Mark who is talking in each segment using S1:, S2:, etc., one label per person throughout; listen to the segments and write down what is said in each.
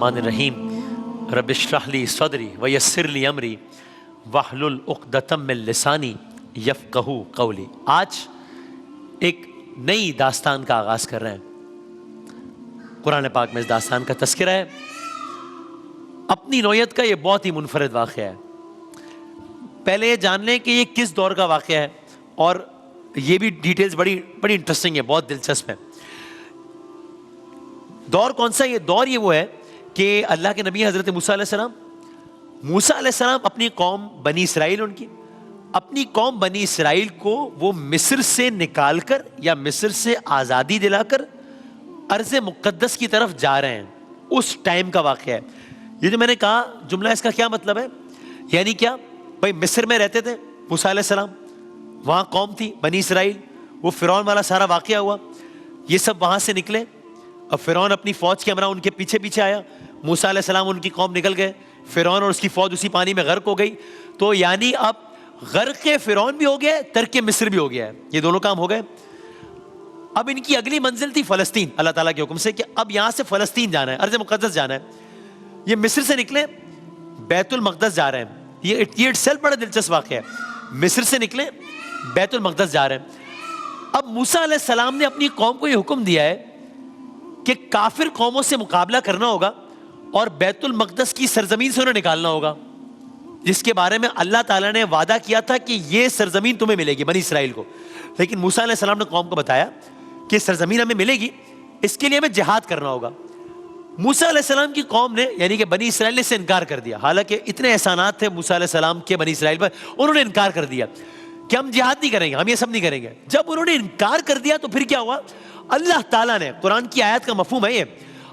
S1: الرحمن الرحیم رب اشرح لی صدری ویسر لی امری واحلل عقدۃ من لسانی یفقہوا قولی۔ آج ایک نئی داستان کا آغاز کر رہے ہیں۔ قرآن پاک میں اس داستان کا تذکرہ ہے۔ اپنی نوعیت کا یہ بہت ہی منفرد واقعہ ہے۔ پہلے یہ جان لیں کہ یہ کس دور کا واقعہ ہے، اور یہ بھی ڈیٹیلز بڑی انٹرسٹنگ ہے، بہت دلچسپ ہے۔ دور کون سا؟ یہ دور وہ ہے کہ اللہ کے نبی حضرت موسیٰ علیہ السلام اپنی قوم بنی اسرائیل، اپنی قوم بنی اسرائیل کو وہ مصر سے نکال کر یا مصر سے آزادی دلا کر ارض مقدس کی طرف جا رہے ہیں۔ اس ٹائم کا واقعہ ہے یہ جو میں نے کہا جملہ۔ اس کا کیا مطلب ہے؟ یعنی کیا بھائی، مصر میں رہتے تھے موسیٰ علیہ السلام، وہاں قوم تھی بنی اسرائیل، وہ فرعون والا سارا واقعہ ہوا، یہ سب وہاں سے نکلے۔ اب فرعون اپنی فوج کے ہمراہ ان کے پیچھے پیچھے آیا، موسیٰ علیہ السلام ان کی قوم نکل گئے، فرعون اور اس کی فوج اسی پانی میں غرق ہو گئی۔ تو یعنی اب غرق فرعون بھی ہو گیا ہے، ترک مصر بھی ہو گیا ہے، یہ دونوں کام ہو گئے۔ اب ان کی اگلی منزل تھی فلسطین، اللہ تعالیٰ کے حکم سے کہ اب یہاں سے فلسطین جانا ہے، ارض مقدس جانا ہے۔ یہ مصر سے نکلے بیت المقدس جا رہے ہیں۔ یہ اٹسیلف بڑا دلچسپ واقعہ ہے۔ مصر سے نکلے بیت المقدس جا رہے ہیں۔ اب موسیٰ علیہ السلام نے اپنی قوم کو یہ حکم دیا ہے کہ کافر قوموں سے مقابلہ کرنا ہوگا اور بیت المقدس کی سرزمین سے انہیں نکالنا ہوگا، جس کے بارے میں اللہ تعالیٰ نے وعدہ کیا تھا کہ یہ سرزمین تمہیں ملے گی، بنی اسرائیل کو۔ لیکن موسیٰ علیہ السلام نے قوم کو بتایا کہ سرزمین ہمیں ملے گی، اس کے لیے ہمیں جہاد کرنا ہوگا۔ موسیٰ علیہ السلام کی قوم نے، یعنی کہ بنی اسرائیل نے اس سے انکار کر دیا، حالانکہ اتنے احسانات تھے موسیٰ علیہ السلام کے بنی اسرائیل پر، انہوں نے انکار کر دیا کہ ہم جہاد نہیں کریں گے، ہم یہ سب نہیں کریں گے۔ جب انہوں نے انکار کر دیا تو پھر کیا ہوا؟ اللہ تعالیٰ نے، قرآن کی آیت کا مفہوم ہے یہ،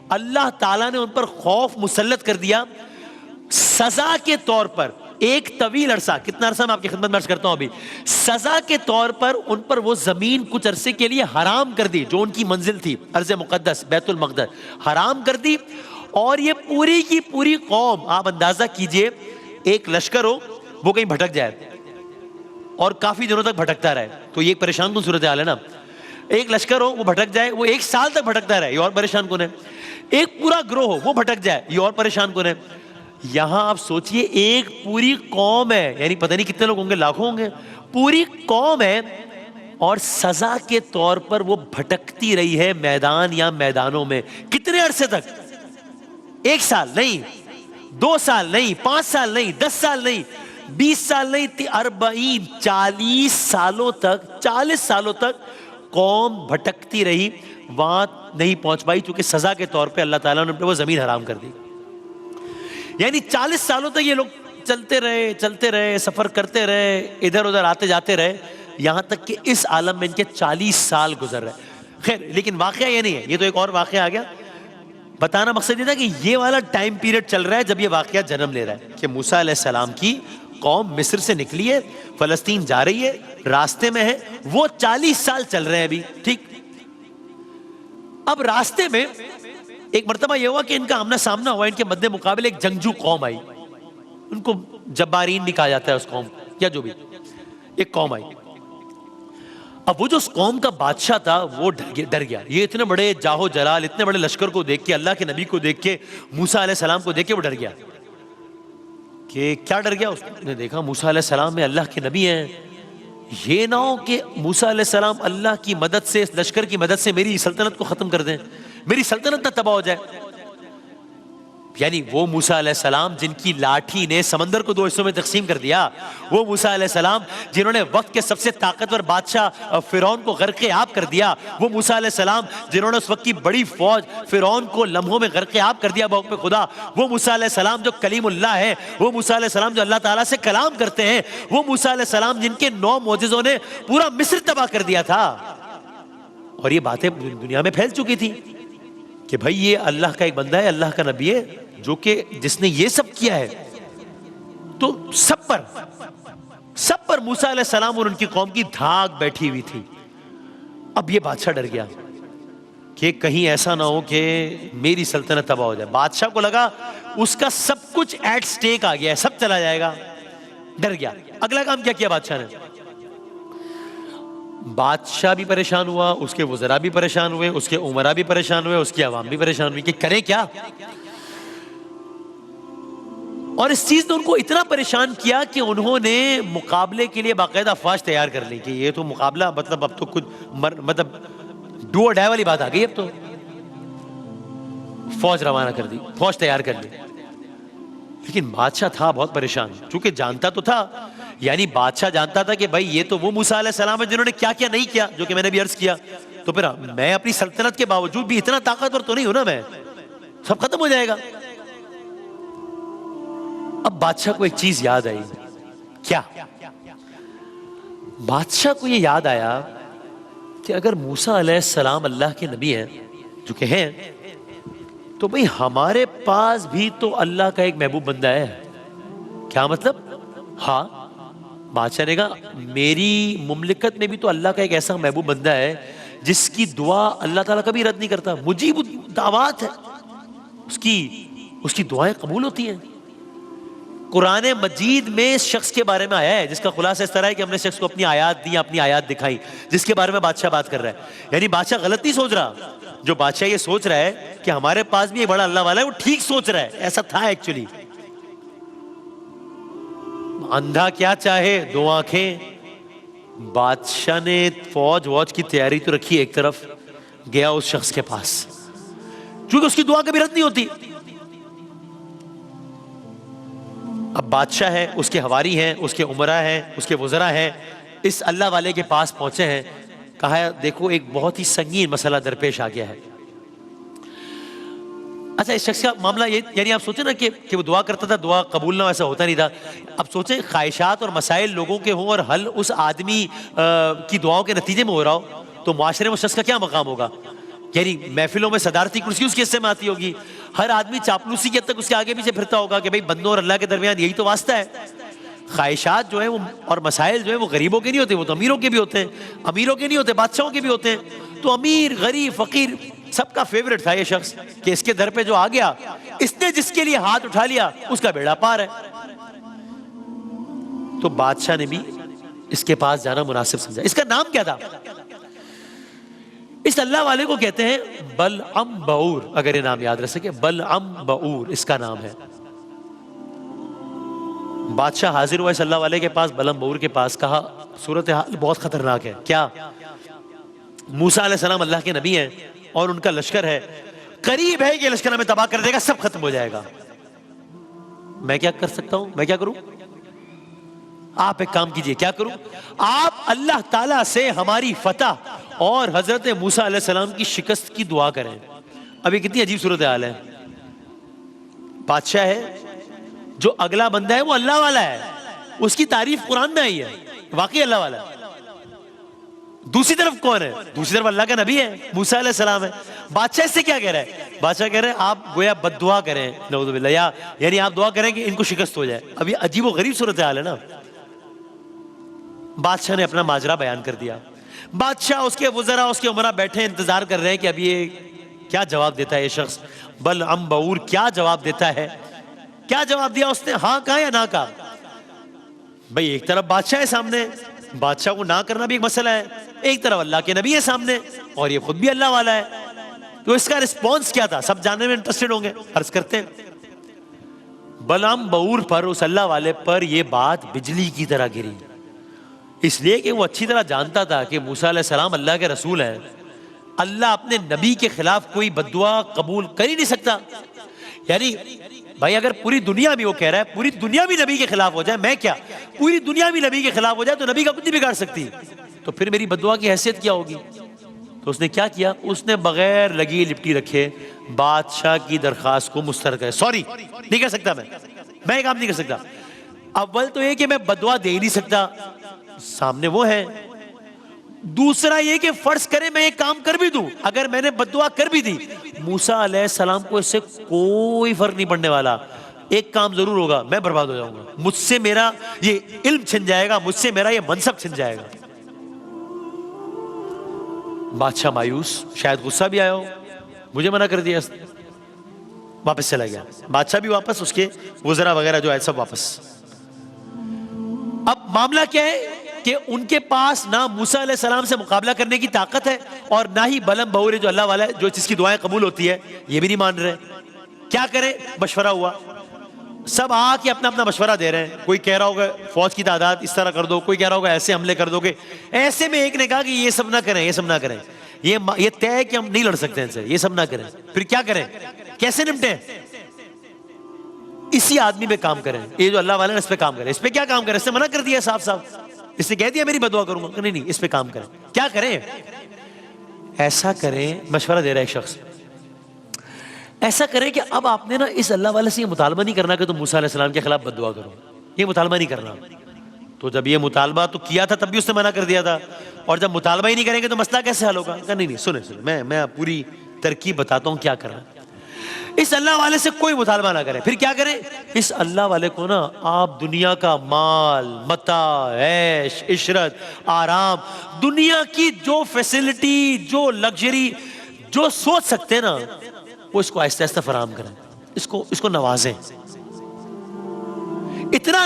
S1: اللہ تعالیٰ نے ان پر خوف مسلط کر دیا، سزا کے طور پر ایک طویل عرصہ، کتنا عرصہ میں آپ کی خدمت میں عرض کرتا ہوں ابھی، سزا کے طور پر ان پر وہ زمین کچھ عرصے کے لیے حرام کر دی، جو ان کی منزل تھی ارض مقدس بیت المقدس، حرام کر دی۔ اور یہ پوری کی پوری قوم، آپ اندازہ کیجئے ایک لشکر ہو وہ کہیں بھٹک جائے اور کافی دنوں تک بھٹکتا رہے، تو یہ ایک پریشان کن صورتحال ہے نا۔ ایک لشکر ہو وہ بھٹک جائے، وہ ایک سال تک بھٹکتا رہے، یہ اور پریشان کن ہے۔ ایک پورا گروہ ہو وہ بھٹک جائے، یہ اور پریشان کن ہے۔ یہاں آپ سوچئے ایک پوری قوم ہے، یعنی پتہ نہیں کتنے لوگ ہوں گے، لاکھوں ہوں گے، پوری قوم ہے، اور سزا کے طور پر وہ بھٹکتی رہی ہے میدان یا میدانوں میں۔ کتنے عرصے تک؟ 1 سال نہیں، 2 سال نہیں، 5 سال نہیں، 10 سال نہیں، 20 سال نہیں، 40 سالوں تک، 40 سالوں تک قوم بھٹکتی رہی، وہاں نہیں پہنچ پائی، چونکہ سزا کے طور پہ اللہ تعالیٰ نے وہ زمین حرام کر دی۔ یعنی 40 سالوں تک یہ لوگ چلتے رہے، سفر کرتے رہے، ادھر ادھر آتے جاتے رہے، یہاں تک کہ اس عالم میں ان کے 40 سال گزر رہے۔ خیر، لیکن واقعہ یہ نہیں ہے، یہ تو ایک اور واقعہ آ گیا۔ بتانا مقصد یہ تھا کہ یہ والا ٹائم پیریڈ چل رہا ہے جب یہ واقعہ جنم لے رہا ہے کہ موسیٰ علیہ السلام کی قوم مصر سے نکلی ہے، فلسطین جا رہی ہے، راستے میں ہے، وہ 40 سال چل رہے ہیں ابھی، ٹھیک۔ اب راستے میں ایک مرتبہ یہ ہوا کہ ان کا آمنا سامنا ہوا، ان کے مد مقابل ایک جنگجو قوم آئی، ان کو جبارین بھی کہا جاتا ہے اس قوم، یا جو بھی، ایک قوم آئی۔ اب وہ جو اس قوم کا بادشاہ تھا وہ ڈر گیا۔ یہ اتنے بڑے جاہو جلال، اتنے بڑے لشکر کو دیکھ کے، اللہ کے نبی کو دیکھ کے، موسیٰ علیہ السلام کو دیکھ کے وہ ڈر گیا۔ کہ کیا ڈر گیا؟ اس نے دیکھا موسیٰ علیہ السلام میں اللہ کے نبی ہیں، یہ نہ ہو کہ موسیٰ علیہ السلام اللہ کی مدد سے، اس لشکر کی مدد سے میری سلطنت کو ختم کر دیں، میری سلطنت نہ تباہ ہو جائے۔ یعنی وہ موسیٰ علیہ السلام جن کی لاٹھی نے سمندر کو 2 حصوں میں تقسیم کر دیا، وہ موسیٰ علیہ السلام جنہوں نے وقت کے سب سے طاقتور بادشاہ فرعون کو غرق آب کر دیا، وہ موسیٰ علیہ السلام جنہوں نے اس وقت کی بڑی فوج فرعون کو لمحوں میں غرق آب کر دیا بحکم خدا، وہ موسیٰ علیہ السلام جو کلیم اللہ ہے، وہ موسیٰ علیہ السلام جو اللہ تعالیٰ سے کلام کرتے ہیں، وہ موسیٰ علیہ السلام جن کے 9 معجزوں نے پورا مصر تباہ کر دیا تھا۔ اور یہ باتیں دنیا میں پھیل چکی تھی کہ بھائی یہ اللہ کا ایک بندہ ہے، اللہ کا نبی ہے، جو کہ جس نے یہ سب کیا ہے۔ تو سب پر موسیٰ علیہ السلام اور ان کی قوم کی دھاک بیٹھی ہوئی تھی۔ اب یہ بادشاہ ڈر گیا کہ کہیں ایسا نہ ہو کہ میری سلطنت تباہ ہو جائے۔ بادشاہ کو لگا اس کا سب کچھ ایٹ سٹیک آ گیا ہے، سب چلا جائے گا، ڈر گیا۔ اگلا کام کیا کیا بادشاہ نے؟ بادشاہ بھی پریشان ہوا، اس کے وزراء بھی پریشان ہوئے، اس کے امراء بھی پریشان ہوئے، اس کی عوام بھی پریشان ہوئی کہ کریں کیا۔ اور اس چیز نے ان کو اتنا پریشان کیا کہ انہوں نے مقابلے کے لیے باقاعدہ افواج تیار کر لی کہ یہ تو مقابلہ مطلب اب تو کچھ مطلب ڈو اور ڈائی والی بات آ گئی. اب تو فوج روانہ کر دی, فوج تیار کر لی. لیکن بادشاہ تھا بہت پریشان, چونکہ جانتا تو تھا, یعنی بادشاہ جانتا تھا کہ بھائی یہ تو وہ موسیٰ علیہ السلام ہے جنہوں نے کیا کیا نہیں کیا, جو کہ میں نے بھی عرض کیا. تو پھر میں اپنی سلطنت کے باوجود بھی اتنا طاقتور تو نہیں ہوں نا, میں سب ختم ہو جائے گا. اب بادشاہ کو ایک چیز یاد آئی. کیا؟ بادشاہ کو یہ یاد آیا کہ اگر موسیٰ علیہ السلام اللہ کے نبی ہیں, جو کہ ہیں, تو بھئی ہمارے پاس بھی تو اللہ کا ایک محبوب بندہ ہے. کیا مطلب؟ ہاں, بادشاہ نے کہا میری مملکت میں بھی تو اللہ کا ایک ایسا محبوب بندہ ہے جس کی دعا اللہ تعالیٰ کبھی رد نہیں کرتا, مجیب دعوات ہے, اس کی دعائیں قبول ہوتی ہیں. قرآن مجید میں اس شخص کے بارے میں آیا ہے جس کا خلاصہ اس طرح ہے کہ ہم نے شخص کو اپنی آیات دی, اپنی آیات دکھائی, جس کے بارے میں بادشاہ بات کر رہا ہے. یعنی بادشاہ غلط نہیں سوچ رہا, جو بادشاہ یہ سوچ رہا ہے کہ ہمارے پاس بھی ایک بڑا اللہ والا ہے, وہ ٹھیک سوچ رہا ہے. ایسا تھا ایکچولی. اندھا کیا چاہے دو آنکھیں. بادشاہ نے فوج کی تیاری تو رکھی ایک طرف, گیا اس شخص کے پاس, چونکہ اس کی دعا کبھی رد نہیں ہوتی. اب بادشاہ ہے, اس کے حواری ہیں, اس کے امراء ہیں, اس کے وزراء ہیں, اس اللہ والے کے پاس پہنچے ہیں. کہا ہے دیکھو ایک بہت ہی سنگین مسئلہ درپیش آ گیا ہے. اچھا, اس شخص کا معاملہ یہ, یعنی آپ سوچیں نا کہ وہ دعا کرتا تھا, دعا قبول نہ, ایسا ہوتا نہیں تھا. اب سوچیں خواہشات اور مسائل لوگوں کے ہوں اور حل اس آدمی کی دعاؤں کے نتیجے میں ہو رہا ہو, تو معاشرے میں اس شخص کا کیا مقام ہوگا. یعنی محفلوں میں صدارتی کرسی اس کے حصے میں آتی ہوگی, ہر آدمی چاپلوسی کے حد تک اس کے آگے پیچھے پھرتا ہوگا کہ بھئی بندوں اور اللہ کے درمیان یہی تو واسطہ ہے. خواہشات جو ہیں وہ اور مسائل جو ہیں وہ غریبوں کے نہیں ہوتے, وہ تو امیروں کے بھی ہوتے ہیں, امیروں کے نہیں ہوتے, بادشاہوں کے بھی ہوتے ہیں. تو امیر غریب فقیر سب کا فیورٹ تھا یہ شخص, کہ اس کے در پہ جو آ گیا, اس نے جس کے لیے ہاتھ اٹھا لیا اس کا بیڑا پار ہے. تو بادشاہ نے بھی اس کے پاس جانا مناسب سمجھا. اس کا نام کیا تھا؟ اس اللہ والے کو کہتے ہیں بلعم بعور, اگر یہ نام یاد رکھ سکے, بلعم بعور اس کا نام ہے. بادشاہ حاضر ہوا اس اللہ والے کے پاس, بلعم بعور کے پاس. کہا صورتحال بہت خطرناک ہے. کیا؟ موسیٰ علیہ السلام اللہ کے نبی ہیں اور ان کا لشکر ہے, قریب ہے کہ لشکر ہمیں تباہ کر دے گا, سب ختم ہو جائے گا. میں کیا کر سکتا ہوں, میں کیا کروں؟ آپ ایک کام کیجئے. کیا کروں؟ آپ اللہ تعالیٰ سے ہماری فتح اور حضرت موسیٰ علیہ السلام کی شکست کی دعا کریں. اب یہ کتنی عجیب صورتحال ہے. بادشاہ ہے, جو اگلا بندہ ہے وہ اللہ والا ہے, اس کی تعریف قرآن میں آئی ہے, واقعی اللہ والا ہے. دوسری طرف کون ہے؟ دوسری طرف اللہ کا نبی ہے, موسیٰ علیہ السلام ہے. بادشاہ اس سے کیا کہہ رہا ہے؟ بادشاہ کہہ رہے ہیں آپ گویا بد دعا کریں, نعوذ باللہ, یعنی آپ دعا کریں کہ ان کو شکست ہو جائے. اب یہ عجیب و غریب صورتحال ہے نا. بادشاہ نے اپنا ماجرا بیان کر دیا. بادشاہ, اس کے وزراء, اس کے امراء بیٹھے انتظار کر رہے ہیں کہ اب یہ کیا جواب دیتا ہے یہ شخص. بلعم بعور کیا جواب دیتا ہے. کیا جواب دیا اس نے؟ ہاں کہا یا نہ کہا؟ بھئی ایک طرف بادشاہ ہے سامنے, بادشاہ کو نہ کرنا بھی ایک مسئلہ ہے, ایک طرف اللہ کے نبی ہے سامنے اور یہ خود بھی اللہ والا ہے. تو اس کا رسپونس کیا تھا, سب جاننے میں انٹرسٹڈ ہوں گے. عرض کرتے ہیں بلعم بعور پر, اس اللہ والے پر یہ بات بجلی کی طرح گری, اس لیے کہ وہ اچھی طرح جانتا تھا کہ موسیٰ علیہ السلام اللہ کے رسول ہیں. اللہ اپنے نبی کے خلاف کوئی بد دعا قبول کر ہی نہیں سکتا. یعنی بھائی اگر پوری دنیا بھی, وہ کہہ رہا ہے پوری دنیا بھی نبی کے خلاف ہو جائے, میں کیا, پوری دنیا بھی نبی کے خلاف ہو جائے تو نبی کا کچھ نہیں بگاڑ سکتی, تو پھر میری بد دعا کی حیثیت کیا ہوگی. تو اس نے کیا کیا, اس نے بغیر لگی لپٹی رکھے بادشاہ کی درخواست کو مسترد کرے. سوری نہیں کر سکتا, میں یہ کام نہیں کر سکتا. اول تو یہ کہ میں بد دعا دے ہی نہیں سکتا, سامنے وہ ہے. دوسرا یہ کہ فرض کرے میں یہ کام کر بھی دوں, اگر میں نے بد دعا کر بھی دی, موسیٰ علیہ السلام کو اس سے کوئی فرق نہیں پڑنے والا. ایک کام ضرور ہوگا, میں برباد ہو جاؤں گا, مجھ سے میرا یہ علم چھن جائے گا, مجھ سے میرا یہ منصب چھن جائے گا. بادشاہ مایوس, شاید غصہ بھی آیا ہو, مجھے منع کر دیا, واپس چلا گیا. بادشاہ بھی واپس, اس کے وزراء وغیرہ جو آئے سب واپس. اب معاملہ کیا ہے کہ ان کے پاس نہ موسیٰ علیہ السلام سے مقابلہ کرنے کی طاقت ہے اور نہ ہی بلعم بعور جو اللہ والا ہے, جو جس کی دعائیں قبول ہوتی ہے, یہ بھی نہیں مان رہے. کیا کریں؟ مشورہ ہوا. سب آ کے اپنا اپنا مشورہ دے رہے ہیں. کوئی کہہ رہا ہوگا فوج کی تعداد اس طرح کر دو, کوئی کہہ رہا ہوگا ایسے حملے کر دو. کہ ایسے میں ایک نے کہا کہ یہ سب نہ کریں, یہ سب نہ کریں, یہ طے ہے کہ ہم نہیں لڑ سکتے ان سے, یہ سب نہ کریں. پھر کیا کریں, کیسے نمٹیں؟ اسی آدمی پہ کام کریں. یہ جو اللہ والے نے اس پہ کام کریں. اس پہ کیا کام کریں؟ اس نے منع کر دیا صاف صاف, اس نے کہہ دیا میری بدعا کروں گا. نہیں, اس پہ کام کریں. کیا کریں؟ ایسا کریں, مشورہ دے رہا ہے ایک شخص, ایسا کریں کہ اب آپ نے نا اس اللہ والے سے یہ مطالبہ نہیں کرنا کہ تم موسیٰ علیہ السلام کے خلاف بد دعا کرو, یہ مطالبہ نہیں کرنا. تو جب یہ مطالبہ تو کیا تھا تب بھی اس نے منع کر دیا تھا, اور جب مطالبہ ہی نہیں کریں گے تو مسئلہ کیسے حل ہوگا؟ نہیں, سنیں میں پوری ترکیب بتاتا ہوں کیا کرنا. اس اللہ والے سے کوئی مطالبہ نہ کریں. پھر کیا کریں؟ اس اللہ والے کو نا آپ دنیا کا مال, متاع, عیش, عشرت, آرام, دنیا کی جو فیسلٹی, جو لگژری, جو سوچ سکتے ہیں نا, وہ اس کو آہستہ آہستہ فراہم کریں. اس کو نوازیں, اتنا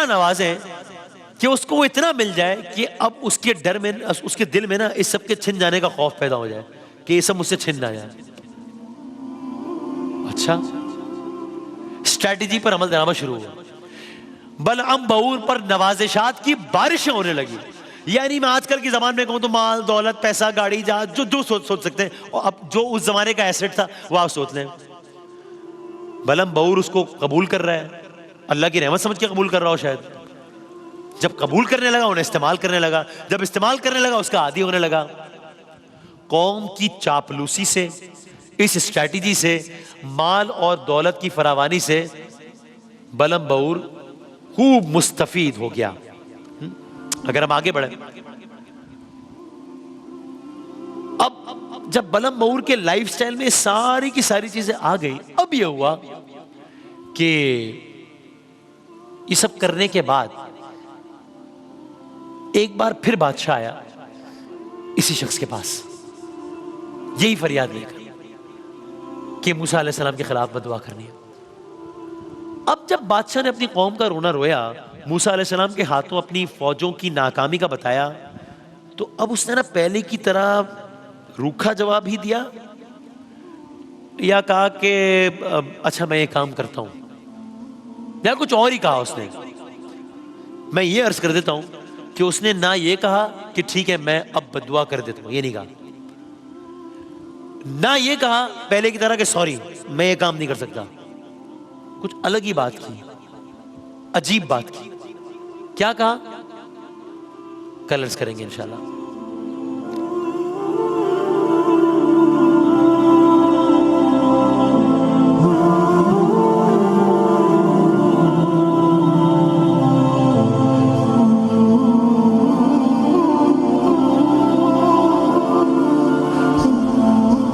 S1: نوازیں کہ اس کو وہ اتنا مل جائے کہ اب اس کے ڈر میں, اس کے دل میں نا اس سب کے چھن جانے کا خوف پیدا ہو جائے کہ یہ سب مجھ سے چھن نہ جائے. اچھا, اسٹریٹجی پر عمل درآمد شروع ہوا. بلعم بور پر نوازشات کی بارشیں ہونے لگی. یعنی میں آج کل کی زبان میں کہوں تو مال, دولت, پیسہ, گاڑی, جہاز, جو سوچ سکتے ہیں, اور اب جو اس زمانے کا ایسٹ تھا وہ آپ سوچ لیں. بلعم بور اس کو قبول کر رہا ہے, اللہ کی رحمت سمجھ کے قبول کر رہا ہو شاید. جب قبول کرنے لگا انہیں استعمال کرنے لگا, جب استعمال کرنے لگا اس کا عادی ہونے لگا. قوم کی چاپلوسی سے, اس اسٹریٹجی سے, مال اور دولت کی فراوانی سے بلعم بور خوب مستفید ہو گیا. اگر ہم آگے بڑھیں, اب جب بلعم بور کے لائف سٹائل میں ساری کی ساری چیزیں آ گئی, اب یہ ہوا کہ یہ سب کرنے کے بعد ایک بار پھر بادشاہ آیا اسی شخص کے پاس, یہی فریاد لے کر کہ موسیٰ علیہ السلام کے خلاف بدعا کرنی ہے. اب جب بادشاہ نے اپنی قوم کا رونا رویا, موسیٰ علیہ السلام کے ہاتھوں اپنی فوجوں کی ناکامی کا بتایا, تو اب اس نے نا پہلے کی طرح روکھا جواب ہی دیا, یا کہا کہ اچھا میں یہ کام کرتا ہوں, یا کچھ اور ہی کہا اس نے. میں یہ عرض کر دیتا ہوں کہ اس نے نہ یہ کہا کہ ٹھیک ہے میں اب بدعا کر دیتا ہوں, یہ نہیں کہا. نہ یہ کہا پہلے کی طرح کہ سوری میں یہ کام نہیں کر سکتا. کچھ الگ ہی بات کی, عجیب بات کی. کیا کہا؟ کل عرض کریں گے انشاءاللہ.